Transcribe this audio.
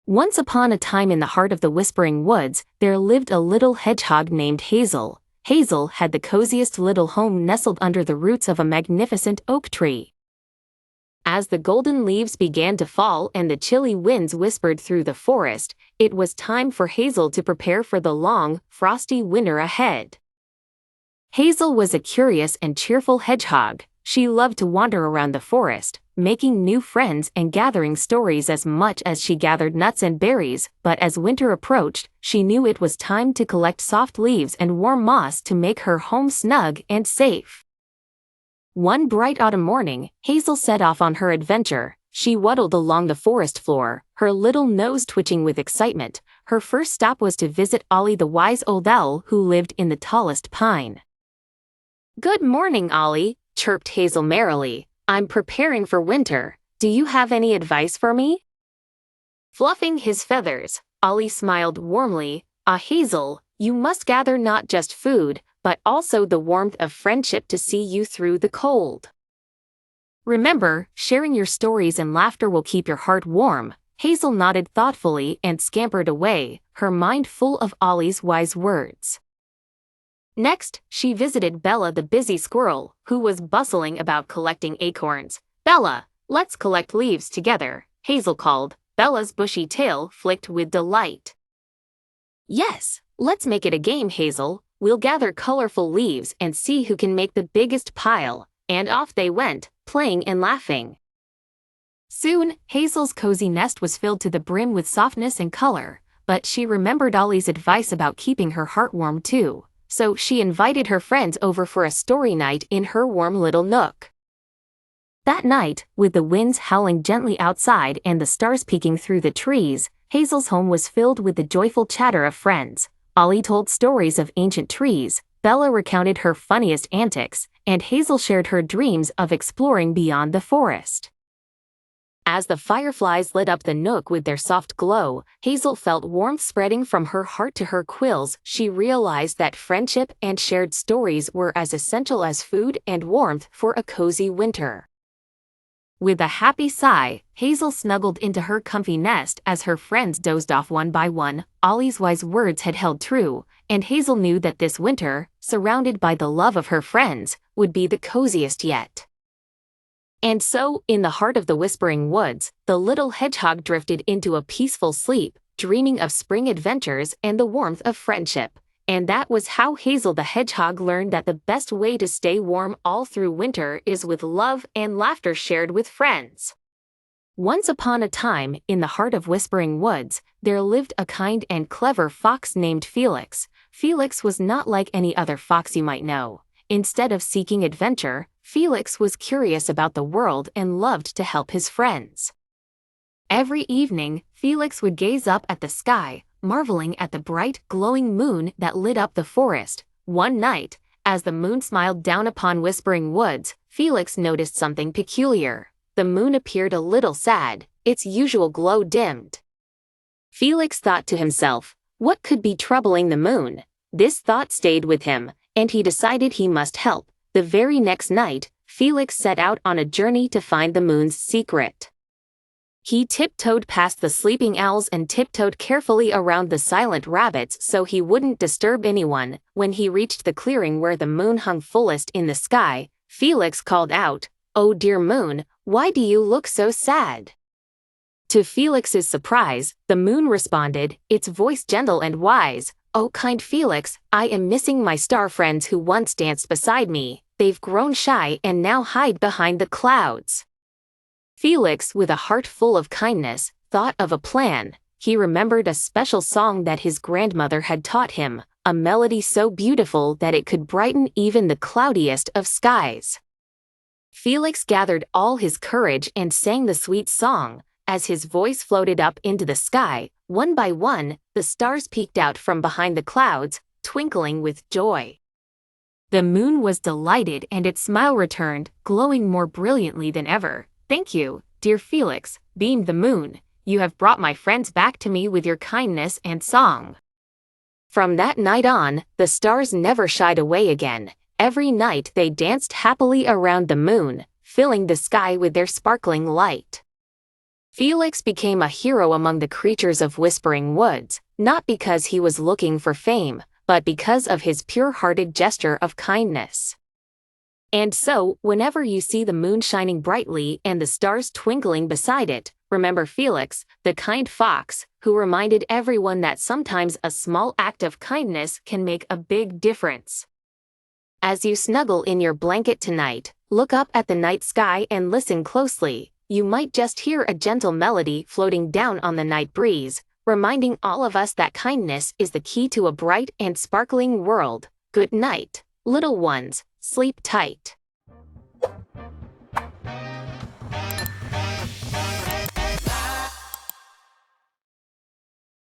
Once upon a time in the heart of the Whispering Woods, there lived a little hedgehog named Hazel. Hazel had the coziest little home nestled under the roots of a magnificent oak tree. As the golden leaves began to fall and the chilly winds whispered through the forest, it was time for Hazel to prepare for the long, frosty winter ahead. Hazel was a curious and cheerful hedgehog. She loved to wander around the forest, making new friends and gathering stories as much as she gathered nuts and berries, but as winter approached, she knew it was time to collect soft leaves and warm moss to make her home snug and safe. One bright autumn morning, Hazel set off on her adventure. She waddled along the forest floor, her little nose twitching with excitement. Her first stop was to visit Ollie the wise old owl who lived in the tallest pine. "Good morning, Ollie," chirped Hazel merrily. "I'm preparing for winter. Do you have any advice for me?" Fluffing his feathers, Ollie smiled warmly. "Ah, Hazel, you must gather not just food, but also the warmth of friendship to see you through the cold. Remember, sharing your stories and laughter will keep your heart warm." Hazel nodded thoughtfully and scampered away, her mind full of Ollie's wise words. Next, she visited Bella the busy squirrel, who was bustling about collecting acorns. "Bella, let's collect leaves together," Hazel called. Bella's bushy tail flicked with delight. "Yes, let's make it a game, Hazel. We'll gather colorful leaves and see who can make the biggest pile." And off they went, playing and laughing. Soon, Hazel's cozy nest was filled to the brim with softness and color, but she remembered Ollie's advice about keeping her heart warm too. So she invited her friends over for a story night in her warm little nook. That night, with the winds howling gently outside and the stars peeking through the trees, Hazel's home was filled with the joyful chatter of friends. Ollie told stories of ancient trees, Bella recounted her funniest antics, and Hazel shared her dreams of exploring beyond the forest. As the fireflies lit up the nook with their soft glow, Hazel felt warmth spreading from her heart to her quills. She realized that friendship and shared stories were as essential as food and warmth for a cozy winter. With a happy sigh, Hazel snuggled into her comfy nest as her friends dozed off one by one. Ollie's wise words had held true, and Hazel knew that this winter, surrounded by the love of her friends, would be the coziest yet. And so, in the heart of the Whispering Woods, the little hedgehog drifted into a peaceful sleep, dreaming of spring adventures and the warmth of friendship. And that was how Hazel the hedgehog learned that the best way to stay warm all through winter is with love and laughter shared with friends. Once upon a time, in the heart of Whispering Woods, there lived a kind and clever fox named Felix. Felix was not like any other fox you might know. Instead of seeking adventure, Felix was curious about the world and loved to help his friends. Every evening, Felix would gaze up at the sky, marveling at the bright, glowing moon that lit up the forest. One night, as the moon smiled down upon Whispering Woods, Felix noticed something peculiar. The moon appeared a little sad, its usual glow dimmed. Felix thought to himself, what could be troubling the moon? This thought stayed with him, and he decided he must help. The very next night, Felix set out on a journey to find the moon's secret. He tiptoed past the sleeping owls and tiptoed carefully around the silent rabbits so he wouldn't disturb anyone. When he reached the clearing where the moon hung fullest in the sky, Felix called out, "Oh dear moon, why do you look so sad?" To Felix's surprise, the moon responded, its voice gentle and wise, "Oh kind Felix, I am missing my star friends who once danced beside me. They've grown shy and now hide behind the clouds." Felix, with a heart full of kindness, thought of a plan. He remembered a special song that his grandmother had taught him, a melody so beautiful that it could brighten even the cloudiest of skies. Felix gathered all his courage and sang the sweet song. As his voice floated up into the sky, one by one, the stars peeked out from behind the clouds, twinkling with joy. The moon was delighted and its smile returned, glowing more brilliantly than ever. "Thank you, dear Felix," beamed the moon. "You have brought my friends back to me with your kindness and song." From that night on, the stars never shied away again. Every night they danced happily around the moon, filling the sky with their sparkling light. Felix became a hero among the creatures of Whispering Woods, not because he was looking for fame, but because of his pure-hearted gesture of kindness. And so, whenever you see the moon shining brightly and the stars twinkling beside it, remember Felix, the kind fox, who reminded everyone that sometimes a small act of kindness can make a big difference. As you snuggle in your blanket tonight, look up at the night sky and listen closely. You might just hear a gentle melody floating down on the night breeze, reminding all of us that kindness is the key to a bright and sparkling world. Good night, little ones, sleep tight.